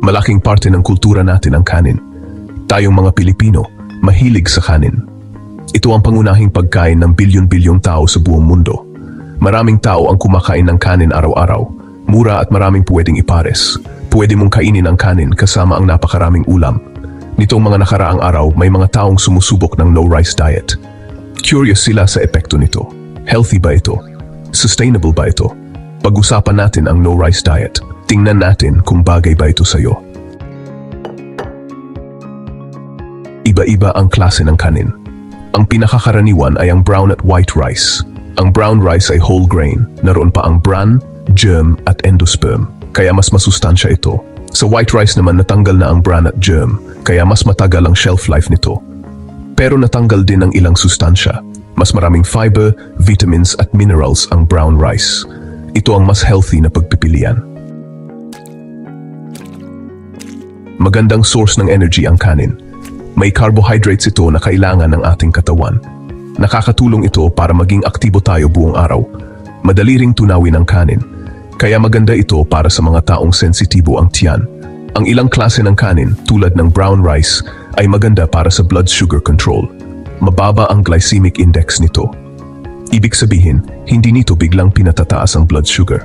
Malaking parte ng kultura natin ang kanin. Tayong mga Pilipino, mahilig sa kanin. Ito ang pangunahing pagkain ng bilyon-bilyong tao sa buong mundo. Maraming tao ang kumakain ng kanin araw-araw. Mura at maraming pwedeng ipares. Pwede mong kainin ang kanin kasama ang napakaraming ulam. Nitong mga nakaraang araw, may mga taong sumusubok ng no-rice diet. Curious sila sa epekto nito. Healthy ba ito? Sustainable ba ito? Pag-usapan natin ang no-rice diet. Tingnan natin kung bagay ba ito sa'yo. Iba-iba ang klase ng kanin. Ang pinakakaraniwan ay ang brown at white rice. Ang brown rice ay whole grain. Naroon pa ang bran, germ at endosperm. Kaya mas masustansya ito. Sa white rice naman natanggal na ang bran at germ, kaya mas matagal ang shelf life nito. Pero natanggal din ang ilang sustansya. Mas maraming fiber, vitamins at minerals ang brown rice. Ito ang mas healthy na pagpipilian. Magandang source ng energy ang kanin. May carbohydrates ito na kailangan ng ating katawan. Nakakatulong ito para maging aktibo tayo buong araw. Madali ring tunawin ang kanin. Kaya maganda ito para sa mga taong sensitibo ang tiyan. Ang ilang klase ng kanin, tulad ng brown rice, ay maganda para sa blood sugar control. Mababa ang glycemic index nito. Ibig sabihin, hindi nito biglang pinatataas ang blood sugar.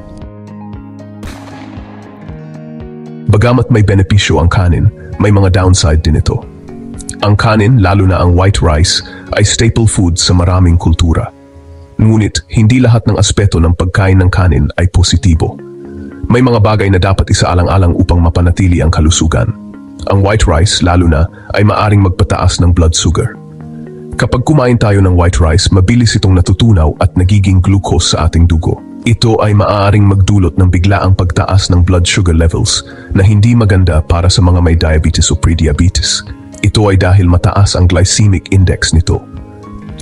Bagamat may benepisyo ang kanin, may mga downside din ito. Ang kanin, lalo na ang white rice, ay staple food sa maraming kultura. Ngunit, hindi lahat ng aspeto ng pagkain ng kanin ay positibo. May mga bagay na dapat isaalang-alang upang mapanatili ang kalusugan. Ang white rice, lalo na, ay maaring magpataas ng blood sugar. Kapag kumain tayo ng white rice, mabilis itong natutunaw at nagiging glucose sa ating dugo. Ito ay maaaring magdulot ng biglaang pagtaas ng blood sugar levels na hindi maganda para sa mga may diabetes o prediabetes. Ito ay dahil mataas ang glycemic index nito.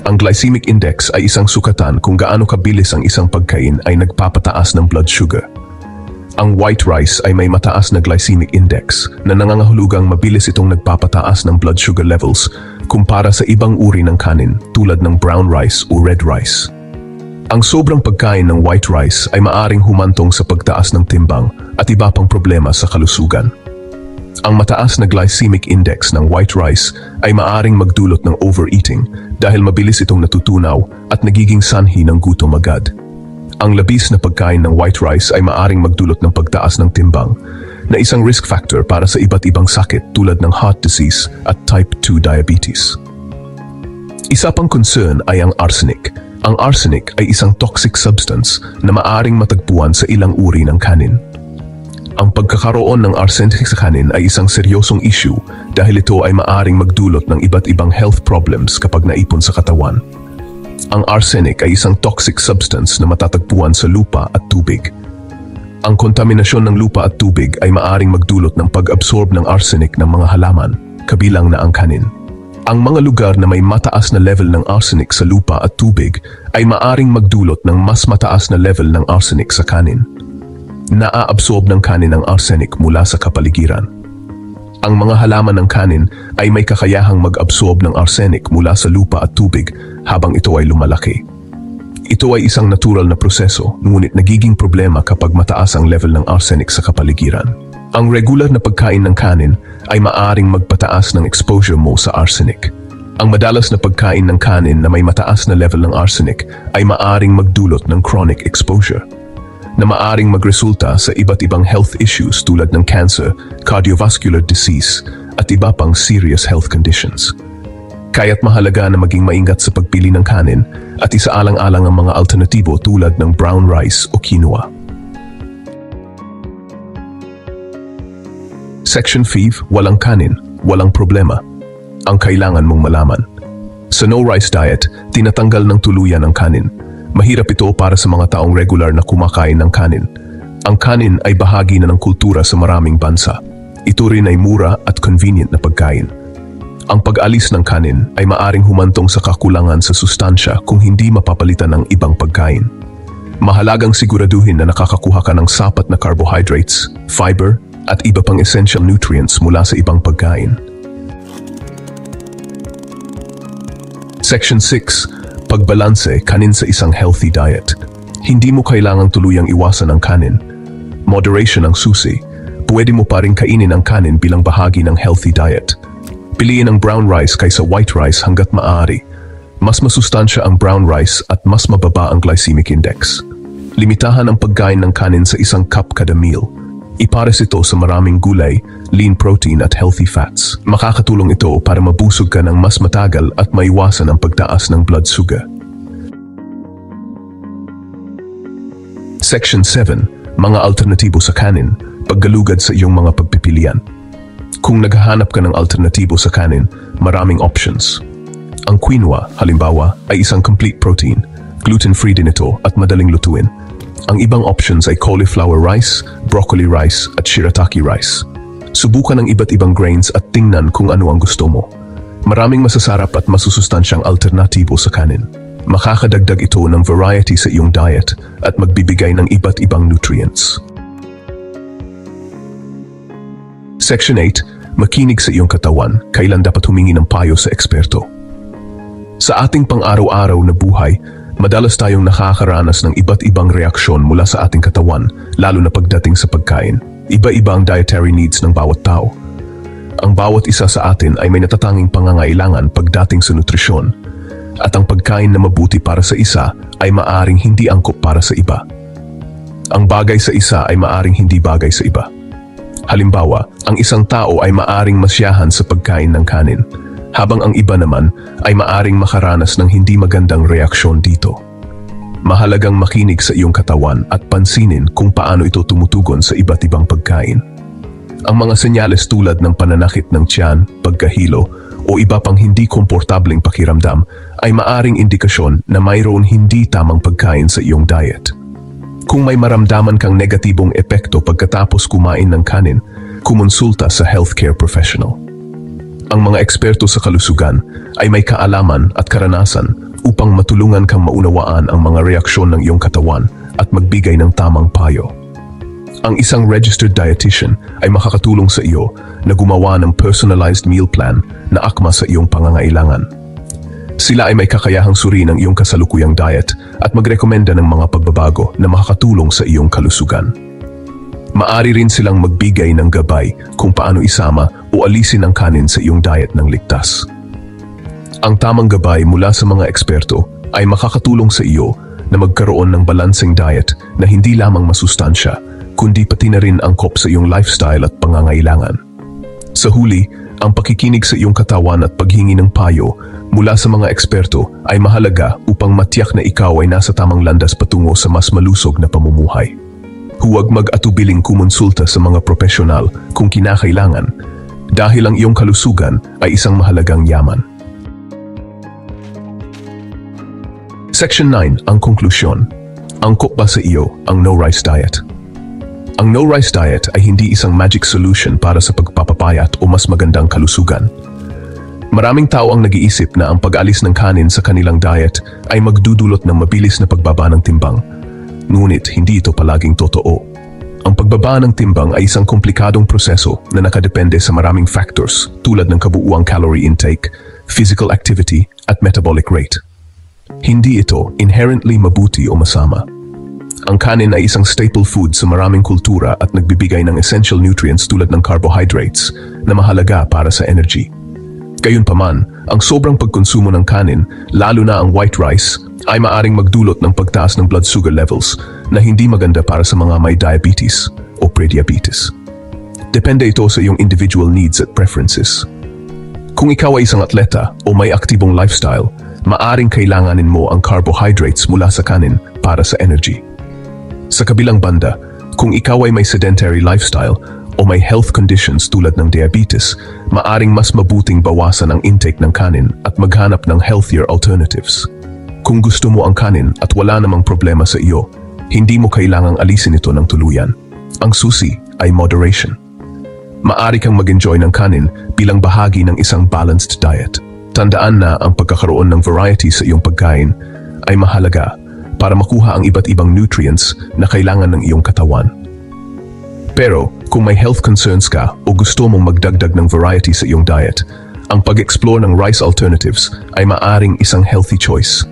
Ang glycemic index ay isang sukatan kung gaano kabilis ang isang pagkain ay nagpapataas ng blood sugar. Ang white rice ay may mataas na glycemic index na nangangahulugang mabilis itong nagpapataas ng blood sugar levels kumpara sa ibang uri ng kanin tulad ng brown rice o red rice. Ang sobrang pagkain ng white rice ay maaring humantong sa pagtaas ng timbang at iba pang problema sa kalusugan. Ang mataas na glycemic index ng white rice ay maaring magdulot ng overeating dahil mabilis itong natutunaw at nagiging sanhi ng gutom agad. Ang labis na pagkain ng white rice ay maaring magdulot ng pagtaas ng timbang na isang risk factor para sa iba't ibang sakit tulad ng heart disease at type 2 diabetes. Isa pang concern ay ang arsenic. Ang arsenic ay isang toxic substance na maaring matagpuan sa ilang uri ng kanin. Ang pagkakaroon ng arsenic sa kanin ay isang seryosong issue dahil ito ay maaring magdulot ng iba't ibang health problems kapag naipon sa katawan. Ang arsenic ay isang toxic substance na matatagpuan sa lupa at tubig. Ang kontaminasyon ng lupa at tubig ay maaring magdulot ng pag-absorb ng arsenic ng mga halaman, kabilang na ang kanin. Ang mga lugar na may mataas na level ng arsenic sa lupa at tubig ay maaring magdulot ng mas mataas na level ng arsenic sa kanin. Naaabsorb ng kanin ang arsenic mula sa kapaligiran. Ang mga halaman ng kanin ay may kakayahang mag-absorb ng arsenic mula sa lupa at tubig habang ito ay lumalaki. Ito ay isang natural na proseso, ngunit nagiging problema kapag mataas ang level ng arsenic sa kapaligiran. Ang regular na pagkain ng kanin ay maaring magpataas ng exposure mo sa arsenic. Ang madalas na pagkain ng kanin na may mataas na level ng arsenic ay maaring magdulot ng chronic exposure, na maaring magresulta sa iba't ibang health issues tulad ng cancer, cardiovascular disease, at iba pang serious health conditions. Kaya't mahalaga na maging maingat sa pagpili ng kanin at isaalang-alang ang mga alternatibo tulad ng brown rice o quinoa. Section 5, walang kanin, walang problema. Ang kailangan mong malaman. Sa no-rice diet, tinatanggal ng tuluyan ang kanin. Mahirap ito para sa mga taong regular na kumakain ng kanin. Ang kanin ay bahagi na ng kultura sa maraming bansa. Ito rin ay mura at convenient na pagkain. Ang pag-alis ng kanin ay maaring humantong sa kakulangan sa sustansya kung hindi mapapalitan ng ibang pagkain. Mahalagang siguraduhin na nakakakuha ka ng sapat na carbohydrates, fiber, at iba pang essential nutrients mula sa ibang pagkain. Section 6. Pagbalanse kanin sa isang healthy diet. Hindi mo kailangang tuluyang iwasan ang kanin. Moderation ang susi. pwede mo pa rin kainin ang kanin bilang bahagi ng healthy diet. Piliin ang brown rice kaysa white rice hanggat maaari. Mas masustansya ang brown rice at mas mababa ang glycemic index. Limitahan ang pagkain ng kanin sa isang cup kada meal. Ipares ito sa maraming gulay, lean protein at healthy fats. Makakatulong ito para mabusog ka ng mas matagal at maiwasan ang pagtaas ng blood sugar. Section 7. Mga alternatibo sa kanin, paggalugad sa iyong mga pagpipilian. Kung naghahanap ka ng alternatibo sa kanin, maraming options. Ang quinoa, halimbawa, ay isang complete protein. Gluten-free din ito at madaling lutuin. Ang ibang options ay cauliflower rice, broccoli rice at shirataki rice. Subukan ang iba't ibang grains at tingnan kung ano ang gusto mo. Maraming masasarap at masusustansyang alternatibo sa kanin. Makakadagdag ito ng variety sa iyong diet at magbibigay ng iba't ibang nutrients. Section 8. Makinig sa iyong katawan, kailan dapat humingi ng payo sa eksperto. Sa ating pang-araw-araw na buhay, madalas tayong nakakaranas ng iba't ibang reaksyon mula sa ating katawan, lalo na pagdating sa pagkain. Iba-iba ang dietary needs ng bawat tao. Ang bawat isa sa atin ay may natatanging pangangailangan pagdating sa nutrisyon, at ang pagkain na mabuti para sa isa ay maaring hindi angkop para sa iba. Ang bagay sa isa ay maaring hindi bagay sa iba. Halimbawa, ang isang tao ay maaring masyahan sa pagkain ng kanin, habang ang iba naman ay maaring makaranas ng hindi magandang reaksyon dito. Mahalagang makinig sa iyong katawan at pansinin kung paano ito tumutugon sa iba't ibang pagkain. Ang mga senyales tulad ng pananakit ng tiyan, pagkahilo, o iba pang hindi komportableng pakiramdam ay maaring indikasyon na mayroon hindi tamang pagkain sa iyong diet. Kung may maramdaman kang negatibong epekto pagkatapos kumain ng kanin, kumonsulta sa healthcare professional. Ang mga eksperto sa kalusugan ay may kaalaman at karanasan upang matulungan kang maunawaan ang mga reaksyon ng iyong katawan at magbigay ng tamang payo. Ang isang registered dietitian ay makakatulong sa iyo na gumawa ng personalized meal plan na akma sa iyong pangangailangan. Sila ay may kakayahang suriin ang iyong kasalukuyang diet at magrekomenda ng mga pagbabago na makakatulong sa iyong kalusugan. Maari rin silang magbigay ng gabay kung paano isama o alisin ang kanin sa iyong diet ng ligtas. Ang tamang gabay mula sa mga eksperto ay makakatulong sa iyo na magkaroon ng balancing diet na hindi lamang masustansya, kundi pati na rin angkop sa iyong lifestyle at pangangailangan. Sa huli, ang pakikinig sa iyong katawan at paghingi ng payo mula sa mga eksperto ay mahalaga upang matiyak na ikaw ay nasa tamang landas patungo sa mas malusog na pamumuhay. Huwag mag-atubiling kumonsulta sa mga profesional kung kinakailangan, dahil ang iyong kalusugan ay isang mahalagang yaman. Section 9. Ang konklusyon. Angkop ba sa iyo ang no-rice diet? Ang no-rice diet ay hindi isang magic solution para sa pagpapapayat o mas magandang kalusugan. Maraming tao ang nag-iisip na ang pag-alis ng kanin sa kanilang diet ay magdudulot ng mabilis na pagbaba ng timbang. Ngunit hindi ito palaging totoo. Ang pagbaba ng timbang ay isang komplikadong proseso na nakadepende sa maraming factors tulad ng kabuuang calorie intake, physical activity at metabolic rate. Hindi ito inherently mabuti o masama. Ang kanin ay isang staple food sa maraming kultura at nagbibigay ng essential nutrients tulad ng carbohydrates na mahalaga para sa energy. Gayunpaman, ang sobrang pagkonsumo ng kanin, lalo na ang white rice, ay maaring magdulot ng pagtaas ng blood sugar levels na hindi maganda para sa mga may diabetes o prediabetes. Depende ito sa iyong individual needs at preferences. Kung ikaw ay isang atleta o may aktibong lifestyle, maaring kailanganin mo ang carbohydrates mula sa kanin para sa energy. Sa kabilang banda, kung ikaw ay may sedentary lifestyle o may health conditions tulad ng diabetes, maaring mas mabuting bawasan ang intake ng kanin at maghanap ng healthier alternatives. Kung gusto mo ang kanin at wala namang problema sa iyo, hindi mo kailangang alisin ito ng tuluyan. Ang susi ay moderation. Maaari kang mag-enjoy ng kanin bilang bahagi ng isang balanced diet. Tandaan na ang pagkakaroon ng variety sa iyong pagkain ay mahalaga para makuha ang iba't ibang nutrients na kailangan ng iyong katawan. Pero kung may health concerns ka o gusto mong magdagdag ng variety sa iyong diet, ang pag-explore ng rice alternatives ay maaring isang healthy choice.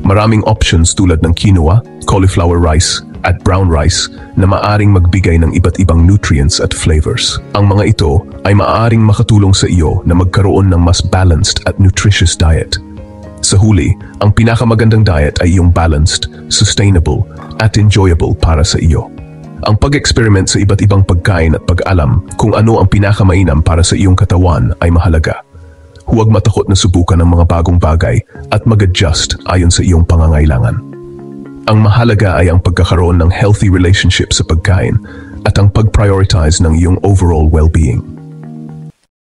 Maraming options tulad ng quinoa, cauliflower rice, at brown rice na maaring magbigay ng iba't ibang nutrients at flavors. Ang mga ito ay maaring makatulong sa iyo na magkaroon ng mas balanced at nutritious diet. Sa huli, ang pinakamagandang diet ay iyong balanced, sustainable, at enjoyable para sa iyo. Ang pag-experiment sa iba't ibang pagkain at pag-alam kung ano ang pinakamainam para sa iyong katawan ay mahalaga. Huwag matakot na subukan ang mga bagong bagay at mag-adjust ayon sa iyong pangangailangan. Ang mahalaga ay ang pagkakaroon ng healthy relationship sa pagkain at ang pag-prioritize ng iyong overall well-being.